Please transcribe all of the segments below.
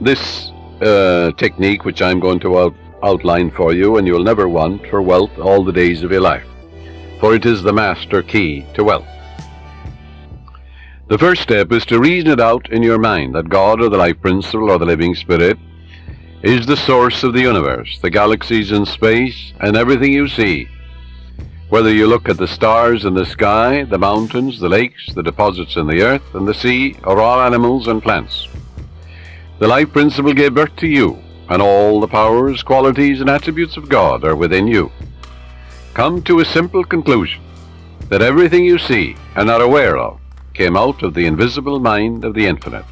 this technique, which I'm going to outline for you, and you'll never want for wealth all the days of your life, for it is the master key to wealth. The first step is to reason it out in your mind that God, or the life principle, or the living spirit, is the source of the universe, the galaxies in space, and everything you see. Whether you look at the stars in the sky, the mountains, the lakes, the deposits in the earth and the sea, or all animals and plants. The life principle gave birth to you, and all the powers, qualities, and attributes of God are within you. Come to a simple conclusion, that everything you see and are aware of came out of the invisible mind of the infinite,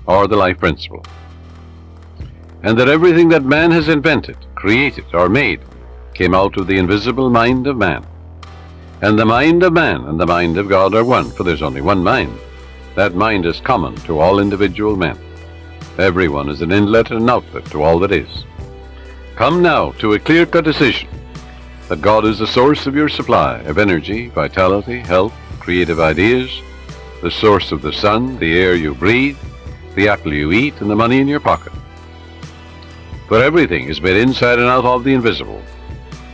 or the life principle. And that everything that man has invented, created, or made came out of the invisible mind of man. And the mind of man and the mind of God are one, for there's only one mind. That mind is common to all individual men. Everyone is an inlet and an outlet to all that is. Come now to a clear-cut decision that God is the source of your supply of energy, vitality, health, creative ideas, the source of the sun, the air you breathe, the apple you eat, and the money in your pocket. For everything is made inside and out of the invisible.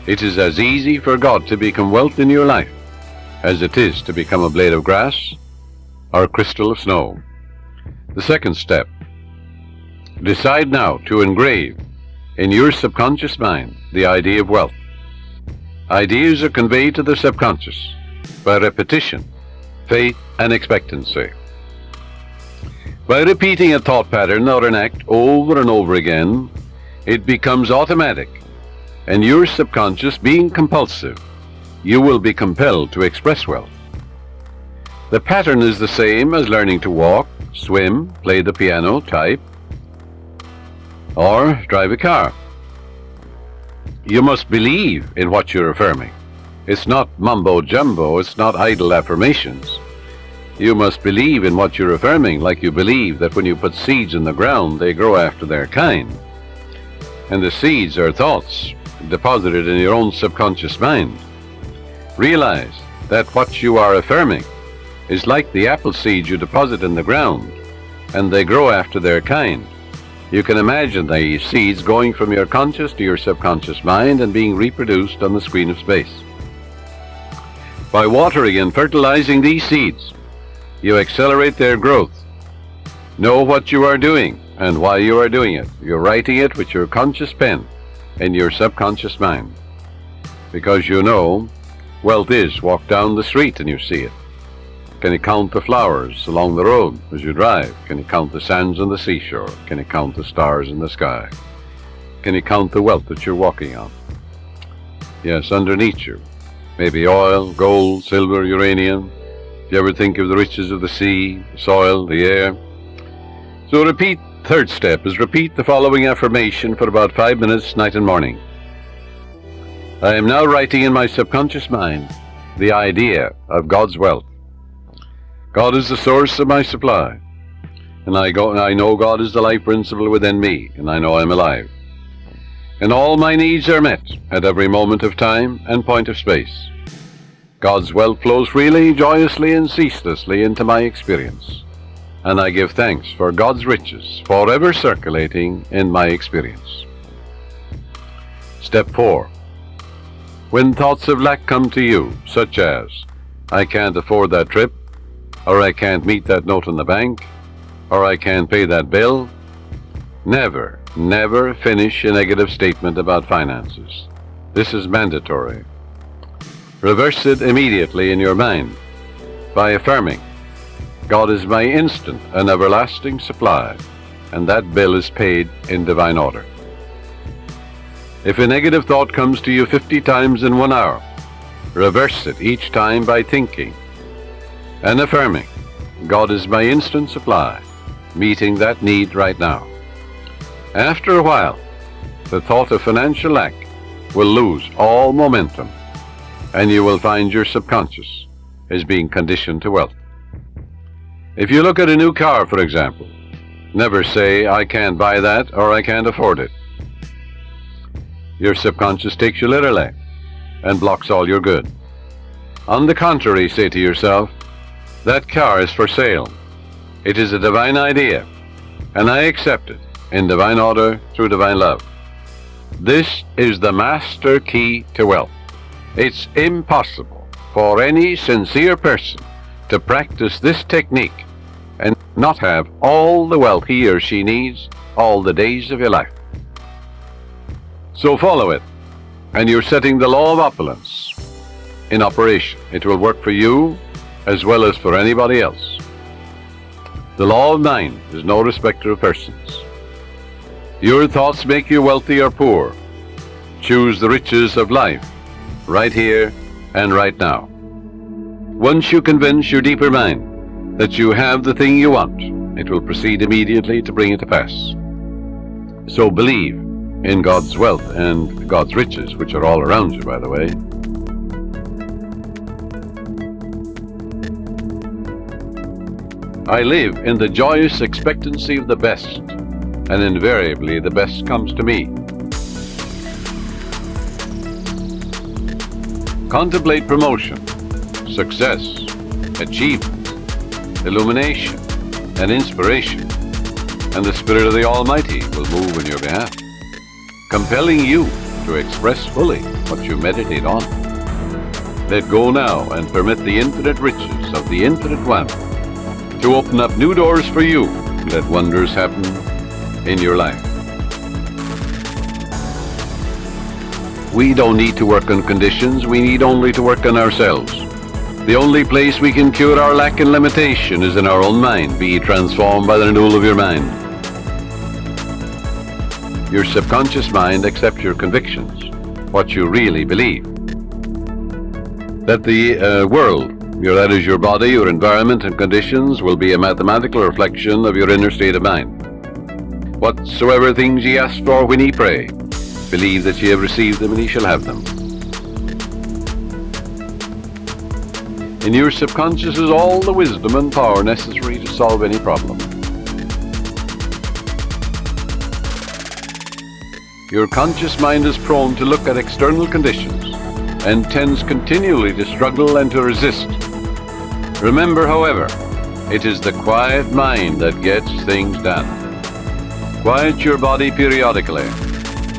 It is as easy for God to become wealth in your life as it is to become a blade of grass or a crystal of snow. The second step, decide now to engrave in your subconscious mind the idea of wealth. Ideas are conveyed to the subconscious by repetition, faith, and expectancy. By repeating a thought pattern or an act over and over again, it becomes automatic, and your subconscious being compulsive, you will be compelled to express wealth. The pattern is the same as learning to walk, swim, play the piano, type, or drive a car. You must believe in what you're affirming. It's not mumbo-jumbo, it's not idle affirmations. You must believe in what you're affirming, like you believe that when you put seeds in the ground, they grow after their kind. And the seeds are thoughts deposited in your own subconscious mind. Realize that what you are affirming is like the apple seeds you deposit in the ground, and they grow after their kind. You can imagine the seeds going from your conscious to your subconscious mind and being reproduced on the screen of space. By watering and fertilizing these seeds, you accelerate their growth. Know what you are doing and why you are doing it. You're writing it with your conscious pen in your subconscious mind. Because you know, wealth is walk down the street and you see it. Can you count the flowers along the road as you drive? Can you count the sands on the seashore? Can you count the stars in the sky? Can you count the wealth that you're walking on? Yes, underneath you. Maybe oil, gold, silver, uranium. If you ever think of the riches of the sea, the soil, the air. So third step is repeat the following affirmation for about 5 minutes, night and morning. I am now writing in my subconscious mind the idea of God's wealth. God is the source of my supply, and I know God is the life principle within me, and I know I'm alive. And all my needs are met at every moment of time and point of space. God's wealth flows freely, joyously, and ceaselessly into my experience, and I give thanks for God's riches forever circulating in my experience. Step 4. When thoughts of lack come to you, such as, I can't afford that trip, or I can't meet that note in the bank, or I can't pay that bill, never finish a negative statement about finances. This is mandatory. Reverse it immediately in your mind by affirming, God is my instant and everlasting supply, and that bill is paid in divine order. If a negative thought comes to you 50 times in 1 hour, reverse it each time by thinking and affirming, God is my instant supply, meeting that need right now. After a while, the thought of financial lack will lose all momentum, and you will find your subconscious is being conditioned to wealth. If you look at a new car, for example, never say, I can't buy that or I can't afford it. Your subconscious takes you literally and blocks all your good. On the contrary, say to yourself, that car is for sale. It is a divine idea, and I accept it in divine order through divine love. This is the master key to wealth. It's impossible for any sincere person to practice this technique and not have all the wealth he or she needs all the days of your life. So follow it, and you're setting the law of opulence in operation. It will work for you as well as for anybody else. The law of mind is no respecter of persons. Your thoughts make you wealthy or poor. Choose the riches of life, right here and right now. Once you convince your deeper mind that you have the thing you want, it will proceed immediately to bring it to pass. So believe in God's wealth and God's riches, which are all around you, by the way. I live in the joyous expectancy of the best, and invariably the best comes to me. Contemplate promotion, success, achievement, illumination, and inspiration, and the Spirit of the Almighty will move on your behalf, compelling you to express fully what you meditate on. Let go now and permit the infinite riches of the Infinite One to open up new doors for you. Let wonders happen in your life. We don't need to work on conditions, we need only to work on ourselves. The only place we can cure our lack and limitation is in our own mind. Be transformed by the renewal of your mind. Your subconscious mind accepts your convictions, what you really believe. That the world, that is your body, your environment and conditions, will be a mathematical reflection of your inner state of mind. Whatsoever things ye ask for when ye pray, believe that ye have received them and ye shall have them. In your subconscious is all the wisdom and power necessary to solve any problem. Your conscious mind is prone to look at external conditions and tends continually to struggle and to resist. Remember, however, it is the quiet mind that gets things done. Quiet your body periodically.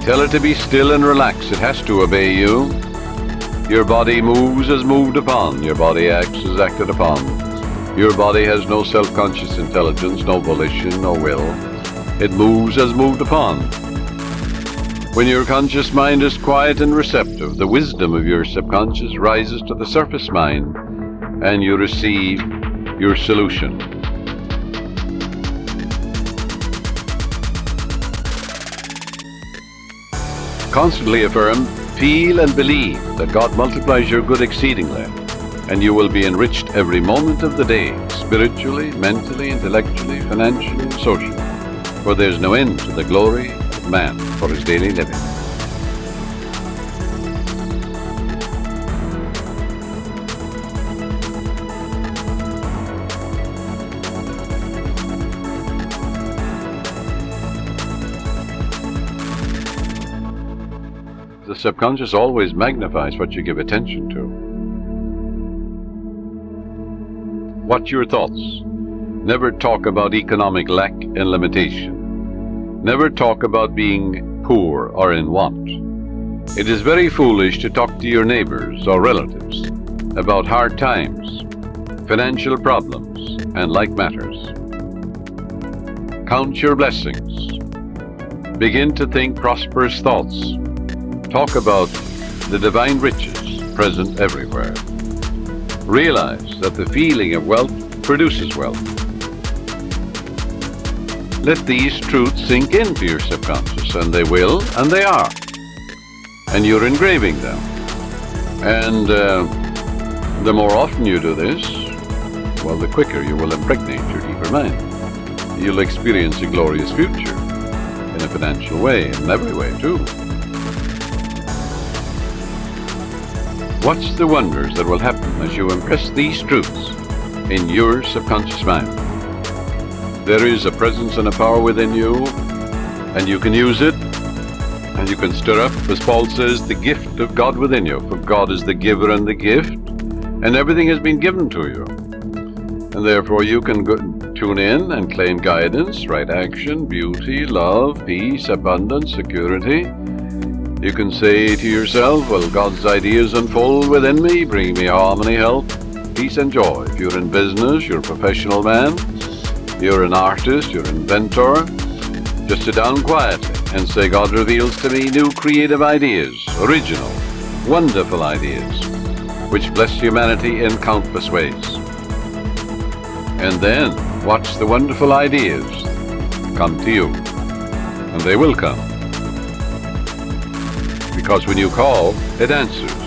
Tell it to be still and relax. It has to obey you. Your body moves as moved upon. Your body acts as acted upon. Your body has no self-conscious intelligence, no volition, no will. It moves as moved upon. When your conscious mind is quiet and receptive, the wisdom of your subconscious rises to the surface mind, and you receive your solution. Constantly affirm, feel and believe that God multiplies your good exceedingly, and you will be enriched every moment of the day, spiritually, mentally, intellectually, financially, and socially, for there's no end to the glory of man for his daily living. The subconscious always magnifies what you give attention to. Watch your thoughts. Never talk about economic lack and limitation. Never talk about being poor or in want. It is very foolish to talk to your neighbors or relatives about hard times, financial problems, and like matters. Count your blessings. Begin to think prosperous thoughts. Talk about the divine riches present everywhere. Realize that the feeling of wealth produces wealth. Let these truths sink into your subconscious, and they will, and they are. And you're engraving them. And the more often you do this, well, the quicker you will impregnate your deeper mind. You'll experience a glorious future in a financial way, in every way too. Watch the wonders that will happen as you impress these truths in your subconscious mind. There is a presence and a power within you, and you can use it, and you can stir up, as Paul says, the gift of God within you. For God is the giver and the gift, and everything has been given to you. And therefore you can tune in and claim guidance, right action, beauty, love, peace, abundance, security. You can say to yourself, well, God's ideas unfold within me, bringing me harmony, health, peace and joy. If you're in business, you're a professional man, you're an artist, you're an inventor, just sit down quietly and say, God reveals to me new creative ideas, original, wonderful ideas, which bless humanity in countless ways. And then watch the wonderful ideas come to you. And they will come. Because when you call, it answers.